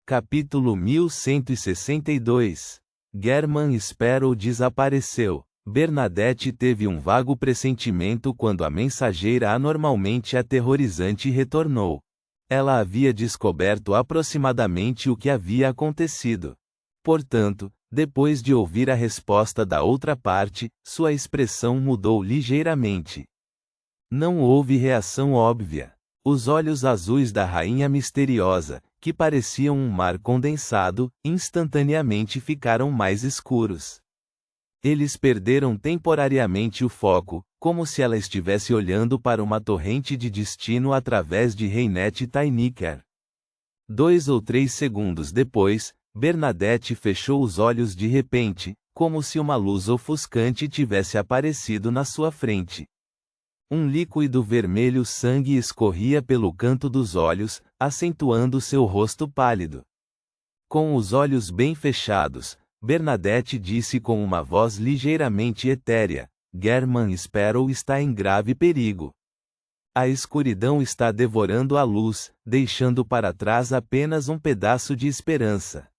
Capítulo 1162. German Sparrow desapareceu. Bernadette teve um vago pressentimento quando a mensageira anormalmente aterrorizante retornou. Ela havia descoberto aproximadamente o que havia acontecido. Portanto, depois de ouvir a resposta da outra parte, sua expressão mudou ligeiramente. Não houve reação óbvia. Os olhos azuis da rainha misteriosa, que pareciam um mar condensado, instantaneamente ficaram mais escuros. Eles perderam temporariamente o foco, como se ela estivesse olhando para uma torrente de destino através de Reinette Tyniker. 2 ou 3 segundos depois, Bernadette fechou os olhos de repente, como se uma luz ofuscante tivesse aparecido na sua frente. Um líquido vermelho sangue escorria pelo canto dos olhos, acentuando seu rosto pálido. Com os olhos bem fechados, Bernadette disse com uma voz ligeiramente etérea: German Sparrow está em grave perigo. A escuridão está devorando a luz, deixando para trás apenas um pedaço de esperança.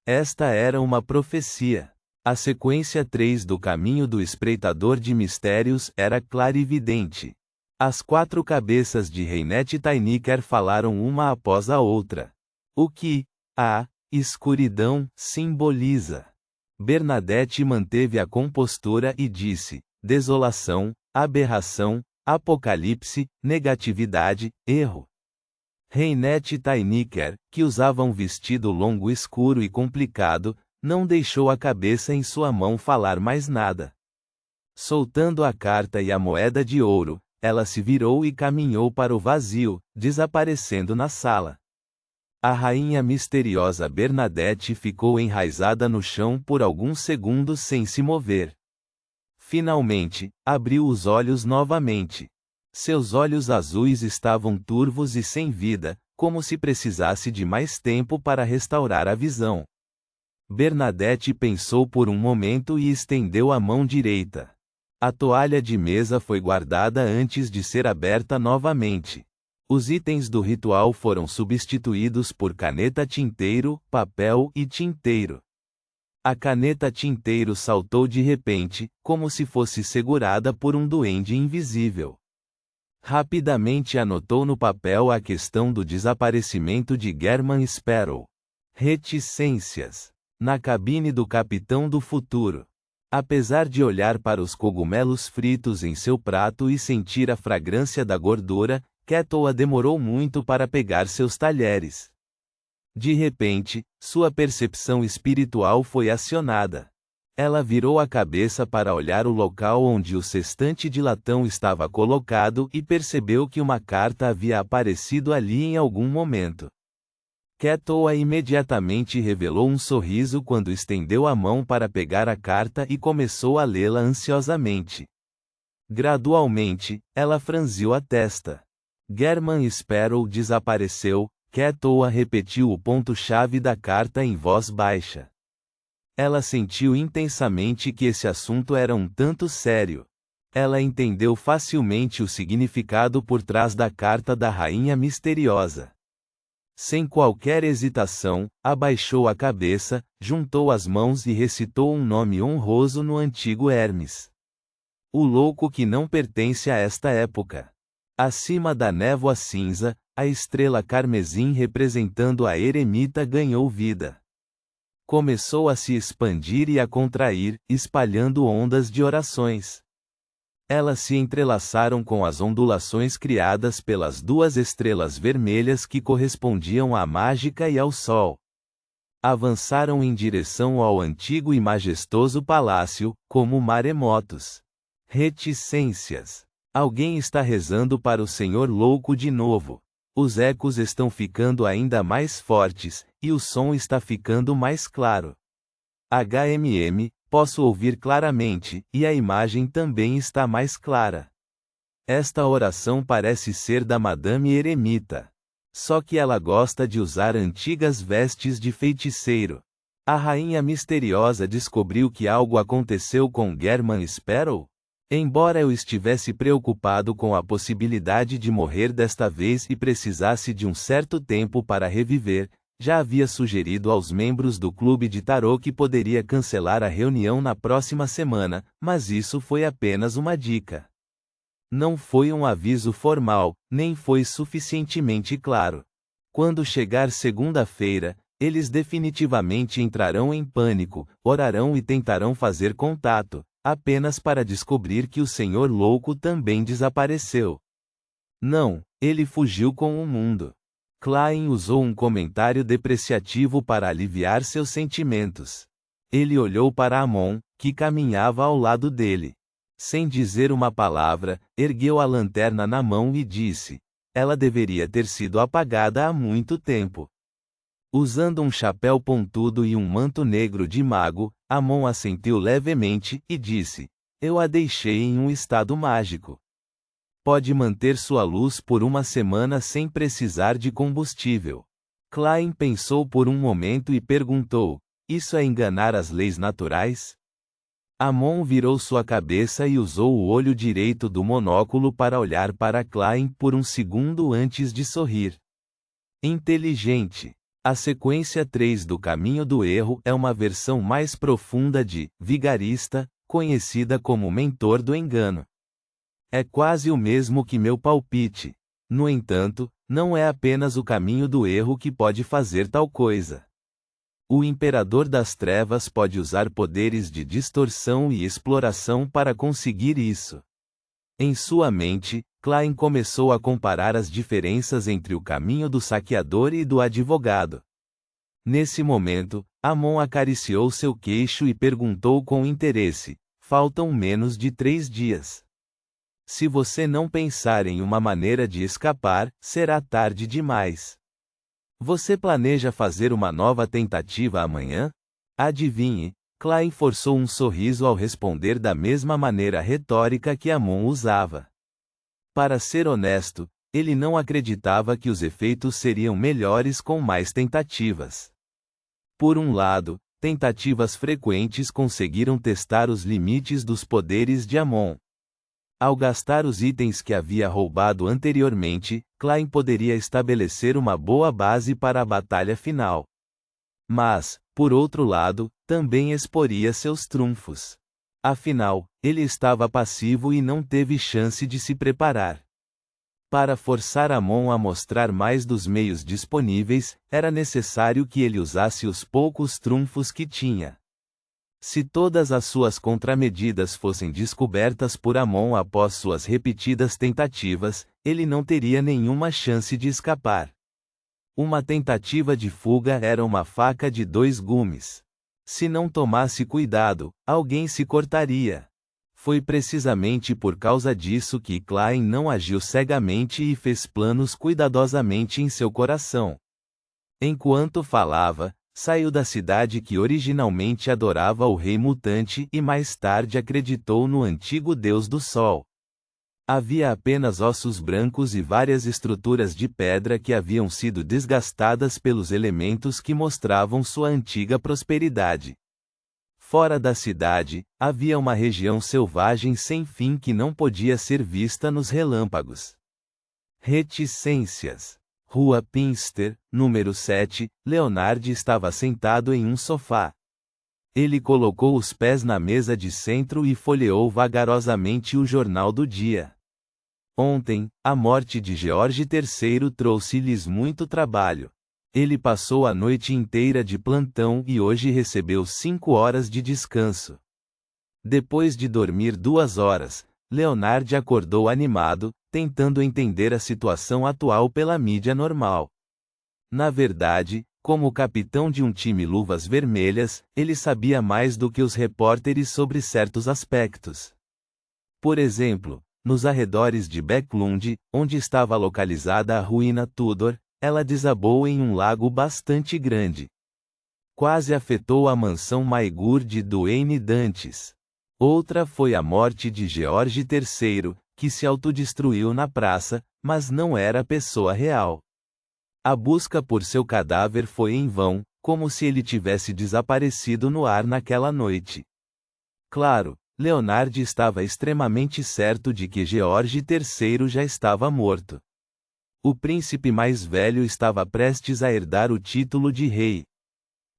Esta era uma profecia. A sequência 3 do caminho do espreitador de mistérios era clarividente. As 4 cabeças de Reinette Tyniker falaram uma após a outra. O que a escuridão simboliza? Bernadette manteve a compostura e disse: desolação, aberração, apocalipse, negatividade, erro. Reinette Tyniker, que usava um vestido longo escuro e complicado, não deixou a cabeça em sua mão falar mais nada. Soltando a carta e a moeda de ouro, ela se virou e caminhou para o vazio, desaparecendo na sala. A rainha misteriosa Bernadette ficou enraizada no chão por alguns segundos sem se mover. Finalmente, abriu os olhos novamente. Seus olhos azuis estavam turvos e sem vida, como se precisasse de mais tempo para restaurar a visão. Bernadette pensou por um momento e estendeu a mão direita. A toalha de mesa foi guardada antes de ser aberta novamente. Os itens do ritual foram substituídos por caneta tinteiro, papel e tinteiro. A caneta tinteiro saltou de repente, como se fosse segurada por um duende invisível. Rapidamente anotou no papel a questão do desaparecimento de German Sparrow. Reticências. Na cabine do Capitão do Futuro. Apesar de olhar para os cogumelos fritos em seu prato e sentir a fragrância da gordura, Ketoa demorou muito para pegar seus talheres. De repente, sua percepção espiritual foi acionada. Ela virou a cabeça para olhar o local onde o cestante de latão estava colocado e percebeu que uma carta havia aparecido ali em algum momento. Ketoa imediatamente revelou um sorriso quando estendeu a mão para pegar a carta e começou a lê-la ansiosamente. Gradualmente, ela franziu a testa. German Sparrow desapareceu. Ketoa repetiu o ponto-chave da carta em voz baixa. Ela sentiu intensamente que esse assunto era um tanto sério. Ela entendeu facilmente o significado por trás da carta da rainha misteriosa. Sem qualquer hesitação, abaixou a cabeça, juntou as mãos e recitou um nome honroso no antigo Hermes. O louco que não pertence a esta época. Acima da névoa cinza, a estrela carmesim representando a eremita ganhou vida. Começou a se expandir e a contrair, espalhando ondas de orações. Elas se entrelaçaram com as ondulações criadas pelas 2 estrelas vermelhas que correspondiam à mágica e ao sol. Avançaram em direção ao antigo e majestoso palácio, como maremotos. Reticências. Alguém está rezando para o Senhor louco de novo. Os ecos estão ficando ainda mais fortes, e o som está ficando mais claro. Posso ouvir claramente, e a imagem também está mais clara. Esta oração parece ser da Madame Eremita. Só que ela gosta de usar antigas vestes de feiticeiro. A rainha misteriosa descobriu que algo aconteceu com German Sparrow? Embora eu estivesse preocupado com a possibilidade de morrer desta vez e precisasse de um certo tempo para reviver, já havia sugerido aos membros do clube de tarô que poderia cancelar a reunião na próxima semana, mas isso foi apenas uma dica. Não foi um aviso formal, nem foi suficientemente claro. Quando chegar segunda-feira, eles definitivamente entrarão em pânico, orarão e tentarão fazer contato, apenas para descobrir que o senhor louco também desapareceu. Não, ele fugiu com o mundo. Klein usou um comentário depreciativo para aliviar seus sentimentos. Ele olhou para Amon, que caminhava ao lado dele. Sem dizer uma palavra, ergueu a lanterna na mão e disse: ela deveria ter sido apagada há muito tempo. Usando um chapéu pontudo e um manto negro de mago, Amon assentiu levemente e disse: eu a deixei em um estado mágico. Pode manter sua luz por uma semana sem precisar de combustível. Klein pensou por um momento e perguntou: isso é enganar as leis naturais? Amon virou sua cabeça e usou o olho direito do monóculo para olhar para Klein por um segundo antes de sorrir. Inteligente. A sequência 3 do caminho do erro é uma versão mais profunda de vigarista, conhecida como mentor do engano. É quase o mesmo que meu palpite. No entanto, não é apenas o caminho do erro que pode fazer tal coisa. O Imperador das Trevas pode usar poderes de distorção e exploração para conseguir isso. Em sua mente, Klein começou a comparar as diferenças entre o caminho do saqueador e do advogado. Nesse momento, Amon acariciou seu queixo e perguntou com interesse: faltam menos de 3 dias. Se você não pensar em uma maneira de escapar, será tarde demais. Você planeja fazer uma nova tentativa amanhã? Adivinhe, Klein forçou um sorriso ao responder da mesma maneira retórica que Amon usava. Para ser honesto, ele não acreditava que os efeitos seriam melhores com mais tentativas. Por um lado, tentativas frequentes conseguiram testar os limites dos poderes de Amon. Ao gastar os itens que havia roubado anteriormente, Klein poderia estabelecer uma boa base para a batalha final. Mas, por outro lado, também exporia seus trunfos. Afinal, ele estava passivo e não teve chance de se preparar. Para forçar Amon a mostrar mais dos meios disponíveis, era necessário que ele usasse os poucos trunfos que tinha. Se todas as suas contramedidas fossem descobertas por Amon após suas repetidas tentativas, ele não teria nenhuma chance de escapar. Uma tentativa de fuga era uma faca de 2 gumes. Se não tomasse cuidado, alguém se cortaria. Foi precisamente por causa disso que Klein não agiu cegamente e fez planos cuidadosamente em seu coração. Enquanto falava, saiu da cidade que originalmente adorava o rei mutante e mais tarde acreditou no antigo deus do sol. Havia apenas ossos brancos e várias estruturas de pedra que haviam sido desgastadas pelos elementos que mostravam sua antiga prosperidade. Fora da cidade, havia uma região selvagem sem fim que não podia ser vista nos relâmpagos. Reticências. Rua Pinster, número 7, Leonard estava sentado em um sofá. Ele colocou os pés na mesa de centro e folheou vagarosamente o jornal do dia. Ontem, a morte de George III trouxe-lhes muito trabalho. Ele passou a noite inteira de plantão e hoje recebeu 5 horas de descanso. Depois de dormir 2 horas, Leonard acordou animado, tentando entender a situação atual pela mídia normal. Na verdade, como capitão de um time luvas vermelhas, ele sabia mais do que os repórteres sobre certos aspectos. Por exemplo, nos arredores de Becklund, onde estava localizada a ruína Tudor, ela desabou em um lago bastante grande. Quase afetou a mansão Maigurd de Duane Dantes. Outra foi a morte de George III, que se autodestruiu na praça, mas não era pessoa real. A busca por seu cadáver foi em vão, como se ele tivesse desaparecido no ar naquela noite. Claro, Leonard estava extremamente certo de que George III já estava morto. O príncipe mais velho estava prestes a herdar o título de rei.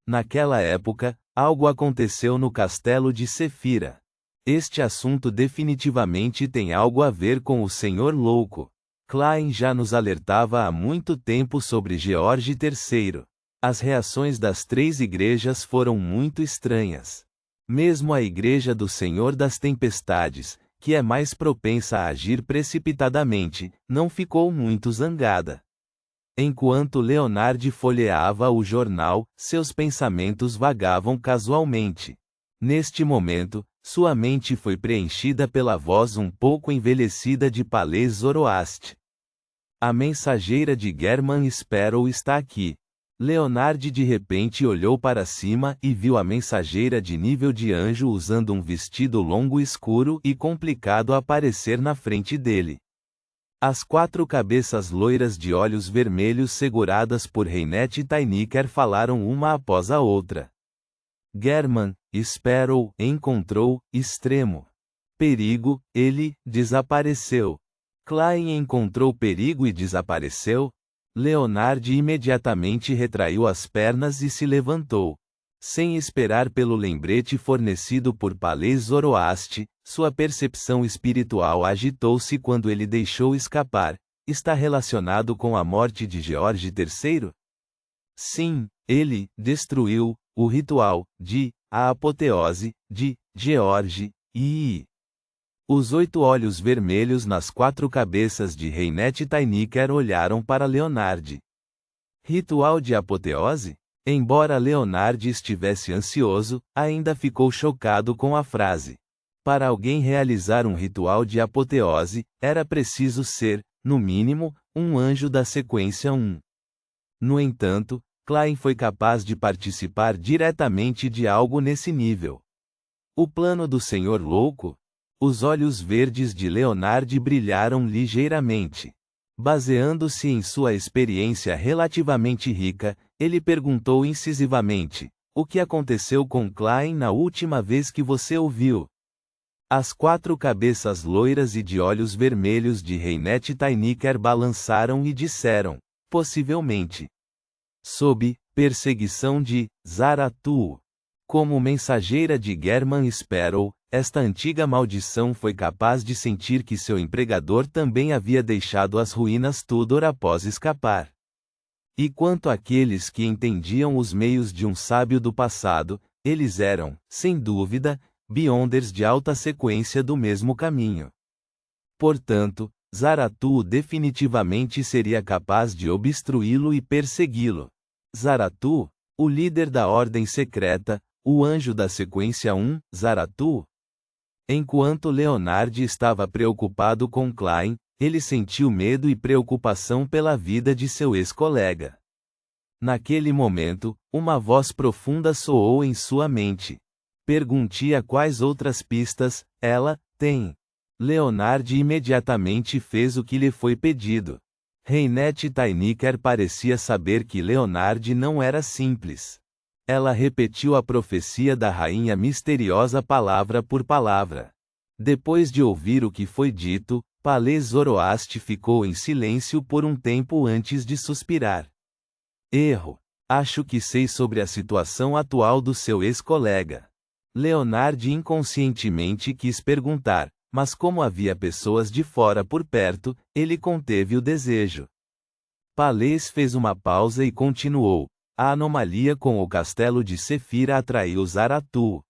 Naquela época, algo aconteceu no castelo de Séfira. Este assunto definitivamente tem algo a ver com o Senhor Louco. Klein já nos alertava há muito tempo sobre George III. As reações das 3 igrejas foram muito estranhas. Mesmo a Igreja do Senhor das Tempestades, que é mais propensa a agir precipitadamente, não ficou muito zangada. Enquanto Leonard folheava o jornal, seus pensamentos vagavam casualmente. Neste momento, sua mente foi preenchida pela voz um pouco envelhecida de Palais Zoroast. A mensageira de German Sparrow está aqui. Leonard de repente olhou para cima e viu a mensageira de nível de anjo usando um vestido longo escuro e complicado aparecer na frente dele. As 4 cabeças loiras de olhos vermelhos seguradas por Reinette Tyniker falaram uma após a outra. German Sparrow encontrou extremo perigo, ele desapareceu. Klein encontrou perigo e desapareceu? Leonard imediatamente retraiu as pernas e se levantou. Sem esperar pelo lembrete fornecido por Palais Zoroast, sua percepção espiritual agitou-se quando ele deixou escapar. Está relacionado com a morte de George III? Sim, ele destruiu o ritual de a apoteose de George e os 8 olhos vermelhos nas 4 cabeças de Reinette Tyniker olharam para Leonard. Ritual de apoteose? Embora Leonard estivesse ansioso, ainda ficou chocado com a frase. Para alguém realizar um ritual de apoteose, era preciso ser, no mínimo, um anjo da sequência 1. No entanto, Klein foi capaz de participar diretamente de algo nesse nível. O plano do Senhor Louco? Os olhos verdes de Leonard brilharam ligeiramente. Baseando-se em sua experiência relativamente rica, ele perguntou incisivamente: o que aconteceu com Klein na última vez que você o viu? As 4 cabeças loiras e de olhos vermelhos de Reinette Tyniker balançaram e disseram: possivelmente. Sob perseguição de Zaratu. Como mensageira de German Sparrow, esta antiga maldição foi capaz de sentir que seu empregador também havia deixado as ruínas Tudor após escapar. E quanto àqueles que entendiam os meios de um sábio do passado, eles eram, sem dúvida, Beyonders de alta sequência do mesmo caminho. Portanto, Zaratu definitivamente seria capaz de obstruí-lo e persegui-lo. Zaratu, o líder da Ordem Secreta, o anjo da sequência 1, Zaratu. Enquanto Leonard estava preocupado com Klein, ele sentiu medo e preocupação pela vida de seu ex-colega. Naquele momento, uma voz profunda soou em sua mente. Pergunte-a quais outras pistas ela tem. Leonard imediatamente fez o que lhe foi pedido. Reinette Tyniker parecia saber que Leonard não era simples. Ela repetiu a profecia da rainha misteriosa palavra por palavra. Depois de ouvir o que foi dito, Palais Zoroast ficou em silêncio por um tempo antes de suspirar. Erro. Acho que sei sobre a situação atual do seu ex-colega. Leonard inconscientemente quis perguntar, mas como havia pessoas de fora por perto, ele conteve o desejo. Palais fez uma pausa e continuou. A anomalia com o castelo de Séfira atraiu Zaratu.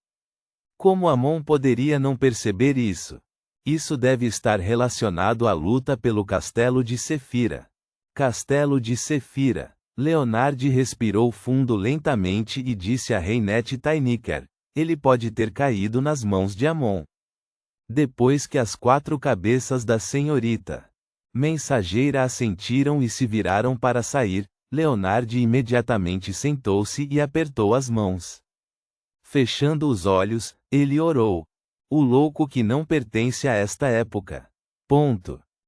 Como Amon poderia não perceber isso? Isso deve estar relacionado à luta pelo castelo de Séfira. Castelo de Séfira. Leonard respirou fundo lentamente e disse a Reinette Tyniker: ele pode ter caído nas mãos de Amon. Depois que as 4 cabeças da senhorita mensageira assentiram e se viraram para sair, Leonard imediatamente sentou-se e apertou as mãos. Fechando os olhos, ele orou. O louco que não pertence a esta época. Ponto.